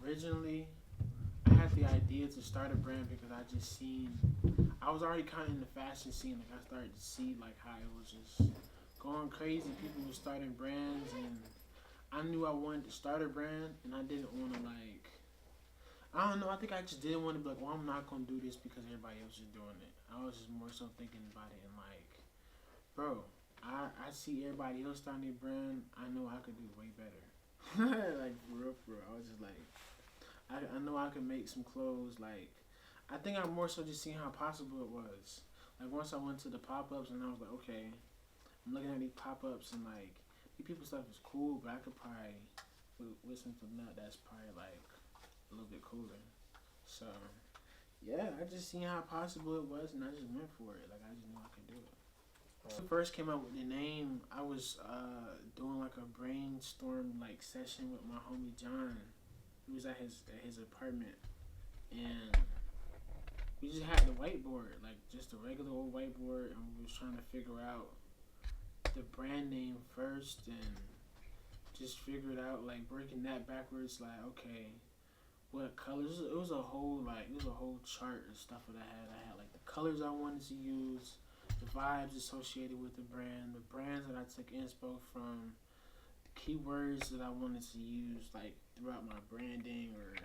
Originally, I had the idea to start a brand because I just seen I was already kind of in the fashion scene. Like I started to see like how it was just going crazy. People were starting brands, and I knew I wanted to start a brand, and I didn't want to like. I don't know. I think I just didn't want to be like, well, I'm not gonna do this because everybody else is doing it. I was just more so thinking about it and like, bro, I see everybody else starting their brand. I know I could do way better. Like for real. I was just like, I know I could make some clothes. Like, I think I more so just seeing how possible it was. Like once I went to the pop ups and I was like, okay, I'm looking at these pop ups and like these people stuff is cool, but I could probably with something that's probably like a little bit cooler. So yeah, I just seen how possible it was and I just went for it. Like I just knew I could do it. When I first came up with the name, I was doing like a brainstorm like session with my homie John. He was at his apartment and we just had the whiteboard, like just a regular old whiteboard, and we was trying to figure out the brand name first and just figured out like breaking that backwards. Like okay, what colors? It was a whole like it was a whole chart of stuff that I had. I had like the colors I wanted to use, the vibes associated with the brand, the brands that I took inspo from, the keywords that I wanted to use like throughout my branding or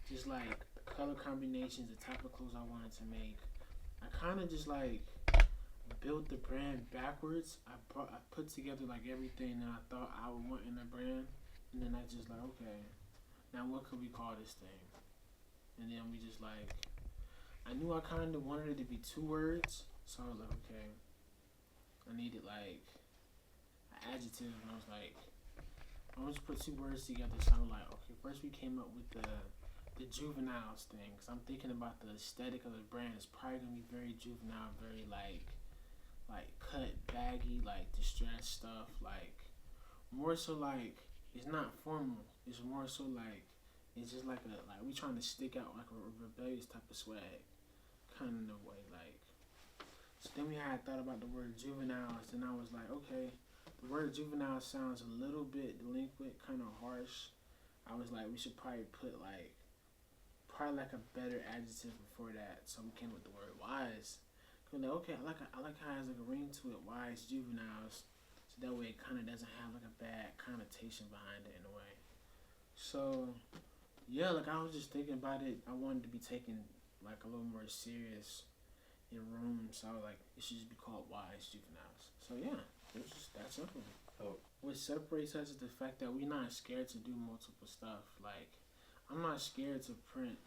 just like the color combinations, the type of clothes I wanted to make. I kind of just like built the brand backwards. I put together like everything that I thought I would want in a brand, and then I just like okay, now what could we call this thing? And then we just like I knew I kind of wanted it to be two words, so I was like okay, I needed like an adjective, and I was like I want to put two words together. So I was like okay, first we came up with the juveniles thing, because I'm thinking about the aesthetic of the brand. It's probably gonna be very juvenile, very like cut baggy, like distressed stuff, like more so like it's not formal. It's more so like it's just like a like we trying to stick out like a rebellious type of swag, kind of way. Like so then we had thought about the word juveniles, and I was like, okay, the word juvenile sounds a little bit delinquent, kind of harsh. I was like, we should probably put like probably like a better adjective before that. So we came with the word wise. Like, okay, I like how it has like a ring to it, wise juveniles. So that way it kind of doesn't have like a bad connotation behind it in a way. So yeah, like I was just thinking about it. I wanted to be taken like a little more serious in rooms. So I was like, it should just be called wise juveniles. So yeah, it was just that simple. Oh, What separates us is the fact that we're not scared to do multiple stuff. Like I'm not scared to print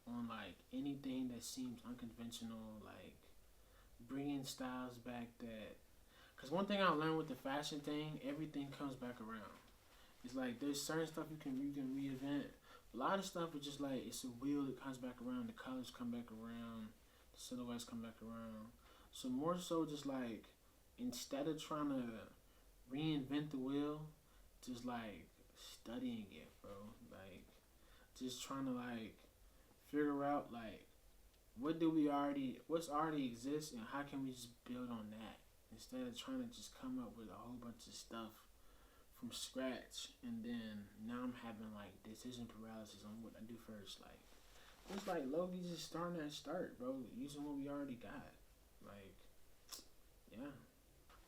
on like anything that seems unconventional. Like bringing styles back that. Cause one thing I learned with the fashion thing, everything comes back around. It's like there's certain stuff you can reinvent. A lot of stuff is just like it's a wheel that comes back around. The colors come back around. The silhouettes come back around. So more so just like instead of trying to reinvent the wheel, just like studying it, bro. Like just trying to like figure out like what's already exists and how can we just build on that instead of trying to just come up with a whole bunch of stuff from scratch and then now I'm having like decision paralysis on what I do first. Like it's like Loki just starting at start, bro, using what we already got. Like yeah.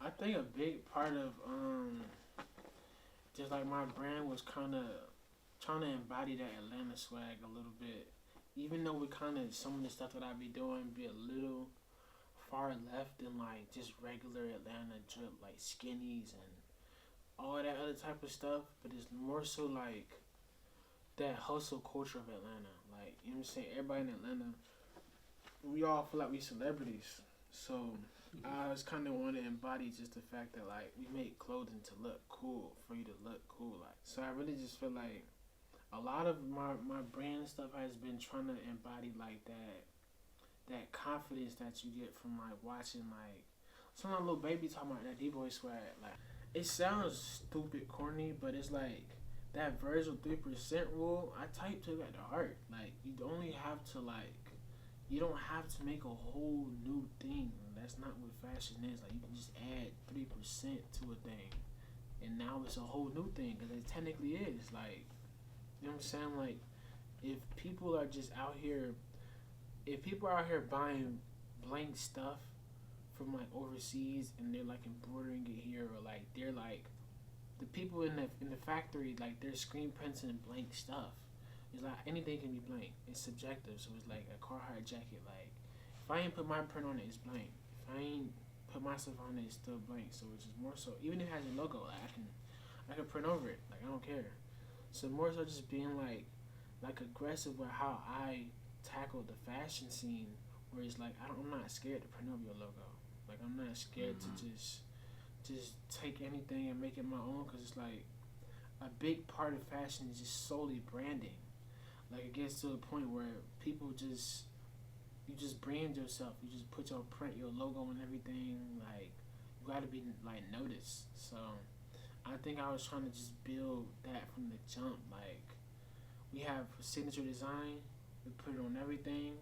I think a big part of just like my brand was kinda trying to embody that Atlanta swag a little bit. Even though we kind of some of the stuff that I be doing be a little far left than like just regular Atlanta drip like skinnies and all that other type of stuff, but it's more so like that hustle culture of Atlanta. Like you know what I'm saying, everybody in Atlanta, we all feel like we celebrities. So I was kind of want to embody just the fact that like we make clothing to look cool for you to look cool. Like so, I really just feel like a lot of my brand stuff has been trying to embody like that confidence that you get from like watching like some of little baby talking about that D boy swag. Like it sounds stupid corny, but it's like that Virgil 3% rule. I type to that to heart. Like you only have to like you don't have to make a whole new thing. That's not what fashion is. Like you can just add 3% to a thing, and now it's a whole new thing because it technically is like you know what I'm saying? Like if people are just out here, if people are out here buying blank stuff from like overseas and they're like embroidering it here, or like they're like the people in the factory, like they're screen printing blank stuff. It's like anything can be blank. It's subjective. So it's like a Carhartt jacket. Like if I ain't put my print on it, it's blank. If I ain't put my stuff on it, it's still blank. So it's just more so. Even if it has a logo, like I can print over it. Like I don't care. So more so just being like aggressive with how I tackle the fashion scene, where it's like I'm not scared to print over your logo. Like I'm not scared to just take anything and make it my own, because it's like a big part of fashion is just solely branding. Like it gets to a point where people just you just brand yourself. You just put your print, your logo, and everything. Like you got to be like noticed. So I think I was trying to just build that from the jump. Like we have signature design, we put it on everything,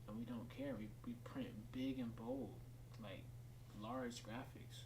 and we don't care. We print big and bold, like large graphics.